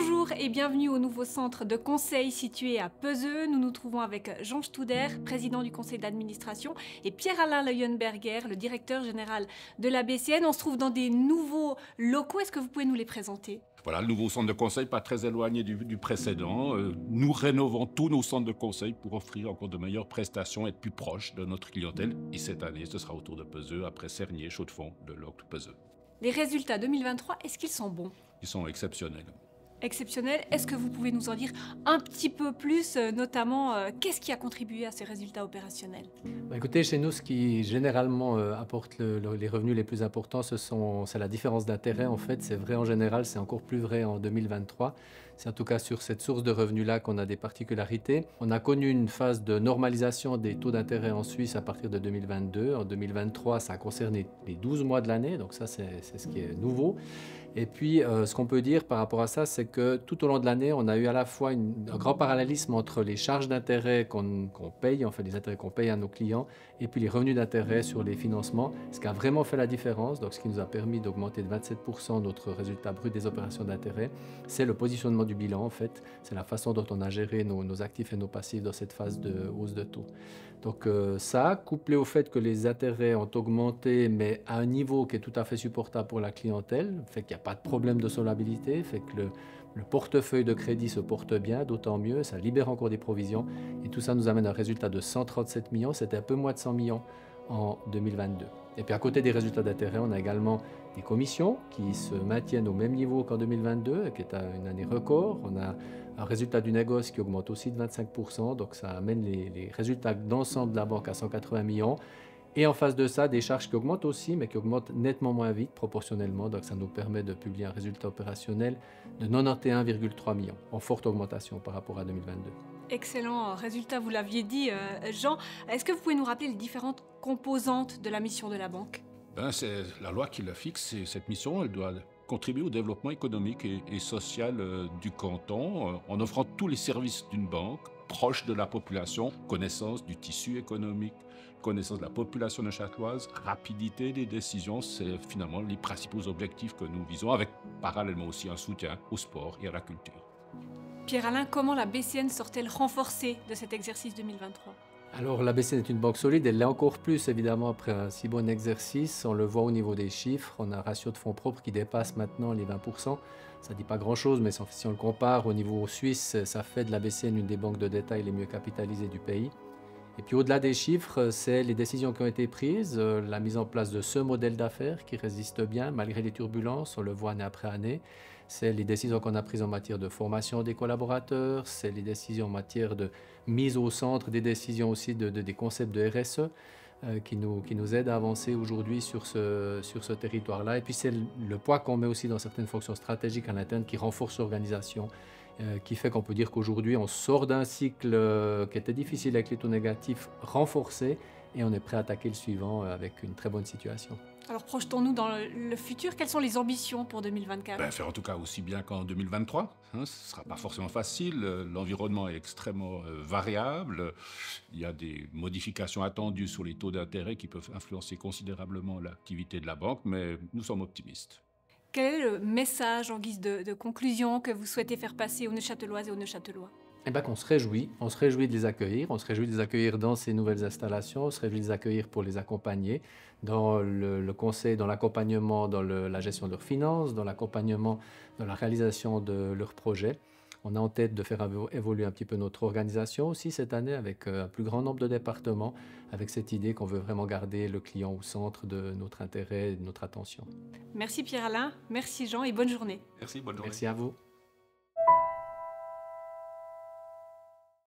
Bonjour et bienvenue au nouveau centre de conseil situé à Peseux. Nous nous trouvons avec Jean Stouder, président du conseil d'administration, et Pierre-Alain Leuenberger, le directeur général de la BCN. On se trouve dans des nouveaux locaux. Est-ce que vous pouvez nous les présenter ? Voilà, le nouveau centre de conseil, pas très éloigné du précédent. Nous rénovons tous nos centres de conseil pour offrir encore de meilleures prestations, être plus proches de notre clientèle. Et cette année, ce sera autour de Peseux, après Cernier, Chaux-de-Fonds, de l'Ocle, Peseux. Les résultats 2023, est-ce qu'ils sont bons ? Ils sont exceptionnels. Exceptionnel. Est-ce que vous pouvez nous en dire un petit peu plus, notamment qu'est-ce qui a contribué à ces résultats opérationnels ? Écoutez, chez nous, ce qui généralement apporte les revenus les plus importants, c'est la différence d'intérêt. En fait, c'est vrai en général, c'est encore plus vrai en 2023. C'est en tout cas sur cette source de revenus-là qu'on a des particularités. On a connu une phase de normalisation des taux d'intérêt en Suisse à partir de 2022. En 2023, ça a concerné les 12 mois de l'année, donc ça, c'est ce qui est nouveau. Et puis, ce qu'on peut dire par rapport à ça, c'est que tout au long de l'année, on a eu à la fois un grand parallélisme entre les charges d'intérêt qu'on paye, en fait, les intérêts qu'on paye à nos clients, et puis les revenus d'intérêt sur les financements, ce qui a vraiment fait la différence, donc ce qui nous a permis d'augmenter de 27% notre résultat brut des opérations d'intérêt, c'est le positionnement du bilan, en fait. C'est la façon dont on a géré nos actifs et nos passifs dans cette phase de hausse de taux. Donc ça, couplé au fait que les intérêts ont augmenté, mais à un niveau qui est tout à fait supportable pour la clientèle, fait qu'il n'y a pas de problème de solvabilité, fait que le portefeuille de crédit se porte bien, d'autant mieux, ça libère encore des provisions, et tout ça nous amène à un résultat de 137 millions, c'était un peu moins de 100 millions en 2022. Et puis à côté des résultats d'intérêt, on a également des commissions qui se maintiennent au même niveau qu'en 2022, qui est une année record. On a un résultat du négoce qui augmente aussi de 25%, donc ça amène les résultats d'ensemble de la banque à 180 millions. Et en face de ça, des charges qui augmentent aussi, mais qui augmentent nettement moins vite proportionnellement. Donc ça nous permet de publier un résultat opérationnel de 91,3 millions, en forte augmentation par rapport à 2022. Excellent résultat, vous l'aviez dit, Jean. Est-ce que vous pouvez nous rappeler les différentes composantes de la mission de la banque ? C'est la loi qui le fixe, et cette mission, elle doit contribuer au développement économique et social du canton, en offrant tous les services d'une banque, proche de la population, connaissance du tissu économique, connaissance de la population neuchâteloise, rapidité des décisions, c'est finalement les principaux objectifs que nous visons, avec parallèlement aussi un soutien au sport et à la culture. Pierre-Alain, comment la BCN sort-elle renforcée de cet exercice 2023 ? Alors la BCN est une banque solide, elle l'est encore plus évidemment après un si bon exercice. On le voit au niveau des chiffres, on a un ratio de fonds propres qui dépasse maintenant les 20%. Ça ne dit pas grand-chose, mais si on le compare au niveau suisse, ça fait de la BCN une des banques de détail les mieux capitalisées du pays. Et puis au-delà des chiffres, c'est les décisions qui ont été prises, la mise en place de ce modèle d'affaires qui résiste bien malgré les turbulences, on le voit année après année. C'est les décisions qu'on a prises en matière de formation des collaborateurs, c'est les décisions en matière de mise au centre des décisions aussi des concepts de RSE qui nous aident à avancer aujourd'hui sur ce territoire-là. Et puis c'est le poids qu'on met aussi dans certaines fonctions stratégiques à l'interne qui renforce l'organisation, qui fait qu'on peut dire qu'aujourd'hui on sort d'un cycle qui était difficile avec les taux négatifs renforcés et on est prêt à attaquer le suivant avec une très bonne situation. Alors projetons-nous dans le futur, quelles sont les ambitions pour 2024 ? Faire en tout cas aussi bien qu'en 2023. Ce ne sera pas forcément facile, l'environnement est extrêmement variable, il y a des modifications attendues sur les taux d'intérêt qui peuvent influencer considérablement l'activité de la banque, mais nous sommes optimistes. Quel est le message en guise de conclusion que vous souhaitez faire passer aux Neuchâteloises et aux Neuchâtelois ? Qu'on se réjouit de les accueillir, on se réjouit de les accueillir dans ces nouvelles installations, on se réjouit de les accueillir pour les accompagner dans le conseil, dans l'accompagnement, dans la gestion de leurs finances, dans l'accompagnement, dans la réalisation de leurs projets. On a en tête de faire évoluer un petit peu notre organisation aussi cette année avec un plus grand nombre de départements, avec cette idée qu'on veut vraiment garder le client au centre de notre intérêt et de notre attention. Merci Pierre-Alain, merci Jean et bonne journée. Merci, bonne journée. Merci à vous.